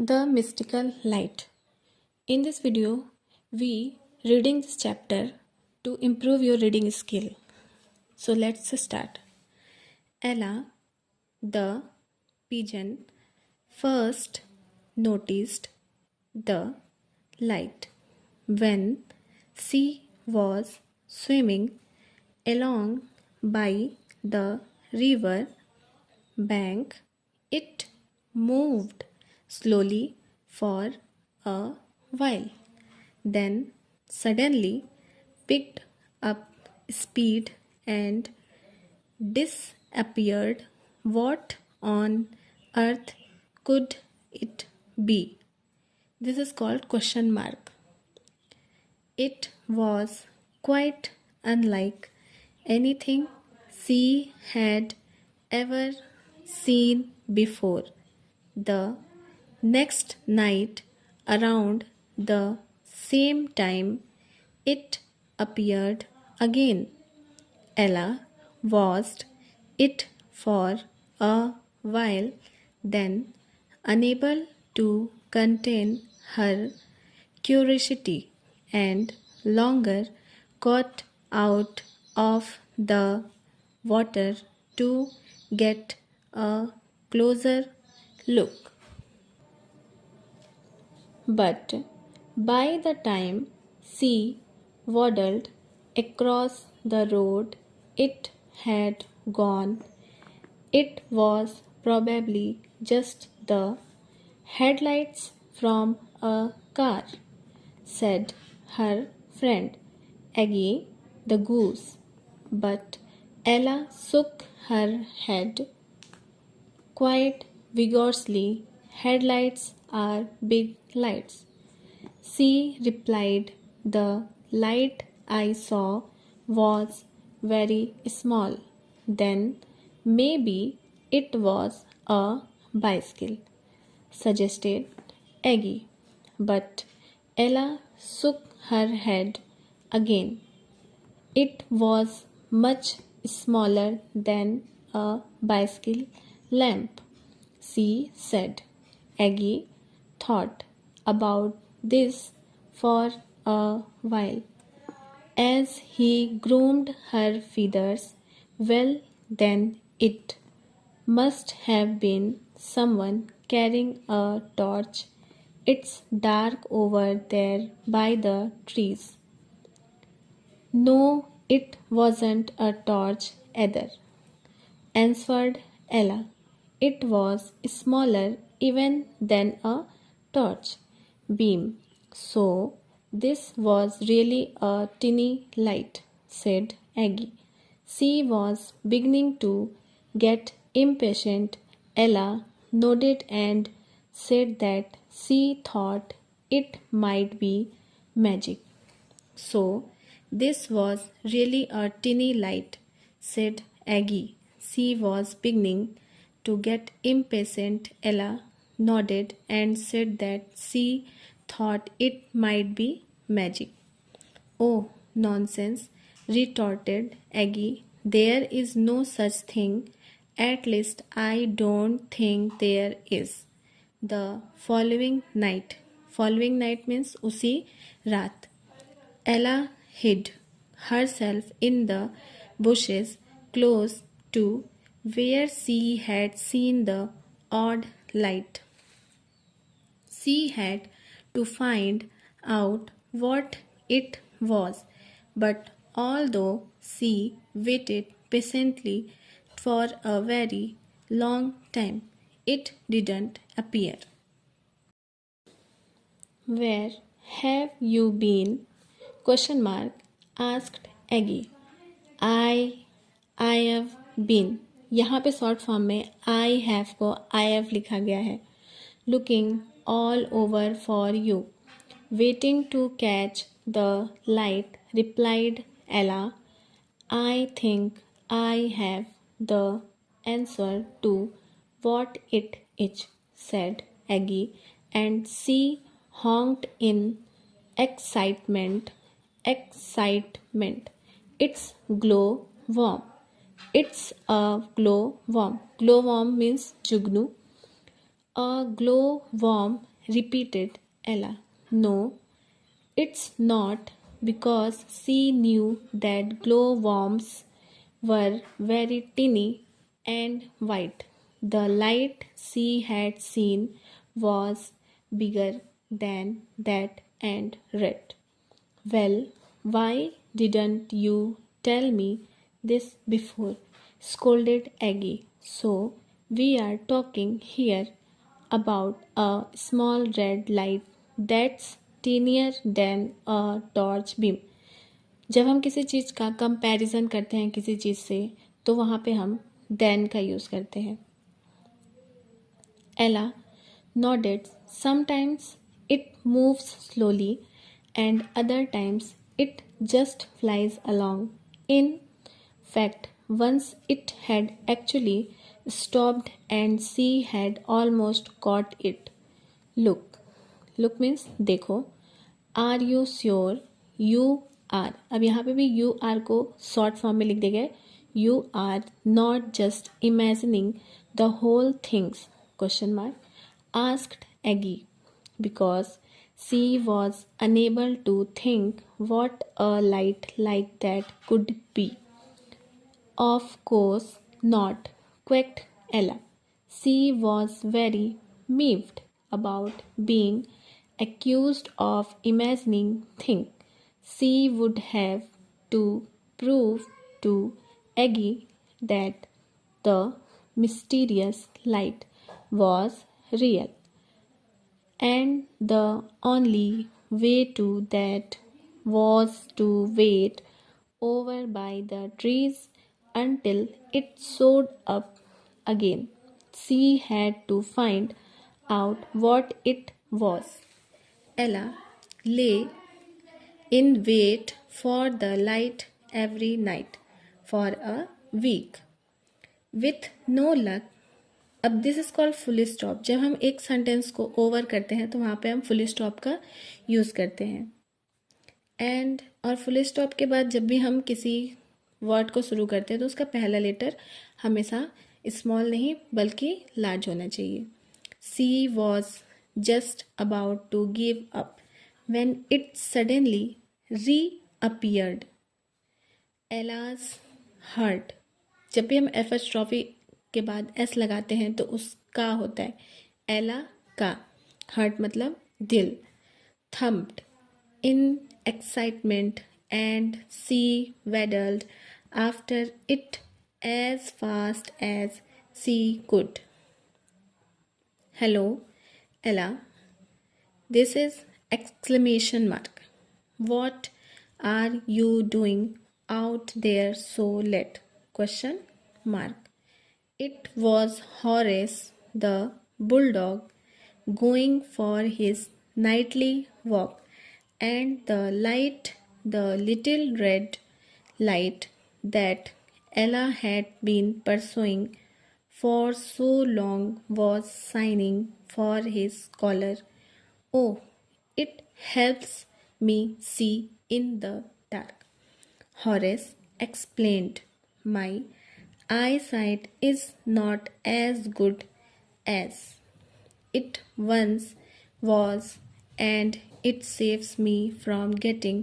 The mystical light. In this video, we reading this chapter to improve your reading skill. So let's start. Ella, the pigeon, first noticed the light when she was swimming along by the river bank. It moved slowly for a while, then suddenly picked up speed and disappeared. What on earth could it be? This is called question mark. It was quite unlike anything she had ever seen before. The next night, around the same time, it appeared again. Ella watched it for a while, then, unable to contain her curiosity and longer, got out of the water to get a closer look. But by the time she waddled across the road, it had gone. It was probably just the headlights from a car, said her friend Aggie the goose. But Ella shook her head quite vigorously. Headlights are big lights. She replied, the light I saw was very small. Then maybe it was a bicycle, suggested Aggie. But Ella shook her head again. It was much smaller than a bicycle lamp, she said. Aggie thought about this for a while as he groomed her feathers. Well, then it must have been someone carrying a torch. It's dark over there by the trees. No, it wasn't a torch either, answered Ella. It was smaller even than a torch beam. So this was really a tiny light, said Aggie. She was beginning to get impatient. Ella nodded and said that she thought it might be magic. So, this was really a tiny light, said Aggie. She was beginning to get impatient. Ella nodded and said that she thought it might be magic. Oh, nonsense, retorted Aggie. There is no such thing. At least I don't think there is. The following night means usi raat, Ella hid herself in the bushes close to where she had seen the odd light. She had to find out what it was, but although she waited patiently for a very long time, it didn't appear. Where have you been? Question mark, asked Aggie. I have been. यहाँ पे short form में I have को I have लिखा गया है. Looking all over for you. Waiting to catch the light, replied Ella. I think I have the answer to what it is, said Aggie, and she honked in excitement. It's glow worm. It's a glow worm. Glow worm means jugnu. A glowworm, repeated Ella. No, it's not, because she knew that glowworms were very tiny and white. The light she had seen was bigger than that and red. Well, why didn't you tell me this before? Scolded Aggie. So, we are talking here about a small red light that's tinier than a torch beam. जब हम किसी चीज़ का comparison करते हैं किसी चीज़ से तो वहाँ पे हम देन का यूज़ करते हैं. Ella nodded. Sometimes it moves slowly and other times it just flies along. In fact, once it had actually stopped and she had almost caught it. Look. Look means देखो. Are you sure? You are. अब यहाँ पे भी you are को short form में लिख देंगे. You are not just imagining the whole things? Question mark. Asked Aggie, because she was unable to think what a light like that could be. Of course not, quaked Ella. She was very miffed about being accused of imagining things. She would have to prove to Aggie that the mysterious light was real. And the only way to that was to wait over by the trees until it showed up again. She had to find out what it was. Ella lay in wait for the light every night for a week. With no luck. अब this is called full stop. जब हम एक sentence को over करते हैं तो वहाँ पे हम फुल स्टॉप का यूज़ करते हैं. एंड और फुल स्टॉप के बाद जब भी हम किसी वर्ड को शुरू करते हैं तो उसका पहला लेटर हमेशा स्मॉल नहीं बल्कि लार्ज होना चाहिए. She was just about to give up when it suddenly reappeared. Ella's heart. जब भी हम एपॉस्ट्रॉफी के बाद एस लगाते हैं तो उसका होता है एला का. हर्ट मतलब दिल. Thumped in excitement and she waddled after it as fast as she could. Hello Ella. This is exclamation mark. What are you doing out there so late? Question mark. It was Horace the bulldog going for his nightly walk, and the little red light that Ella had been pursuing for so long was shining for his collar. Oh, it helps me see in the dark, Horace explained. My eyesight is not as good as it once was, and it saves me from getting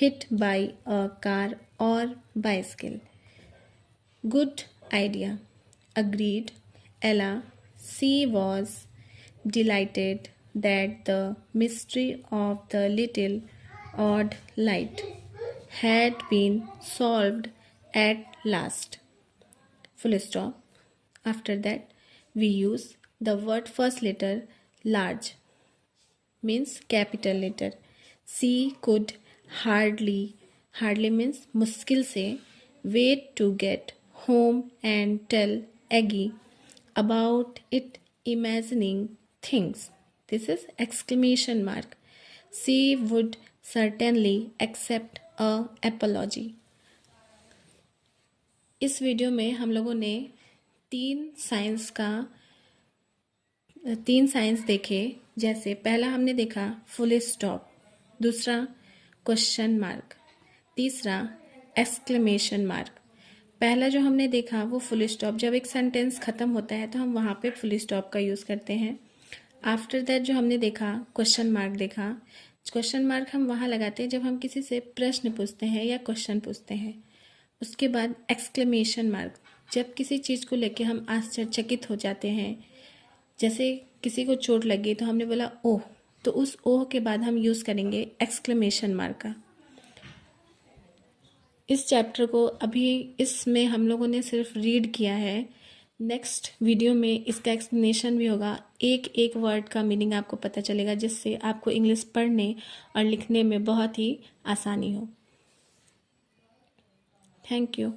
hit by a car or bicycle. Good idea, agreed Ella. She was delighted that the mystery of the little odd light had been solved at last. Full stop. After that, we use the word first letter large means capital letter. She could hardly means मुश्किल से wait to get home and tell Aggie about it imagining things. This is exclamation mark. She would certainly accept a apology. इस video में हम लोगों ने तीन science देखे. जैसे पहला हमने देखा फुल स्टॉप, दूसरा क्वेश्चन मार्क, तीसरा एक्सक्लेमेशन मार्क. पहला जो हमने देखा वो फुल स्टॉप. जब एक सेंटेंस ख़त्म होता है तो हम वहाँ पे फुल स्टॉप का यूज़ करते हैं. आफ्टर दैट जो हमने देखा क्वेश्चन मार्क देखा, क्वेश्चन मार्क हम वहाँ लगाते हैं जब हम किसी से प्रश्न पूछते हैं या क्वेश्चन पूछते हैं। उसके बाद एक्सक्लेमेशन मार्क, जब किसी चीज़ को लेके हम आश्चर्यचकित हो जाते हैं, जैसे किसी को चोट लगी तो हमने बोला ओह, तो उस ओह के बाद हम यूज़ करेंगे एक्सक्लेमेशन मार्क का। इस चैप्टर को अभी इसमें हम लोगों ने सिर्फ रीड किया है। नेक्स्ट वीडियो में इसका एक्सप्लेनेशन भी होगा, एक एक वर्ड का मीनिंग आपको पता चलेगा, जिससे आपको इंग्लिश पढ़ने और लिखने में बहुत ही आसानी हो। Thank you.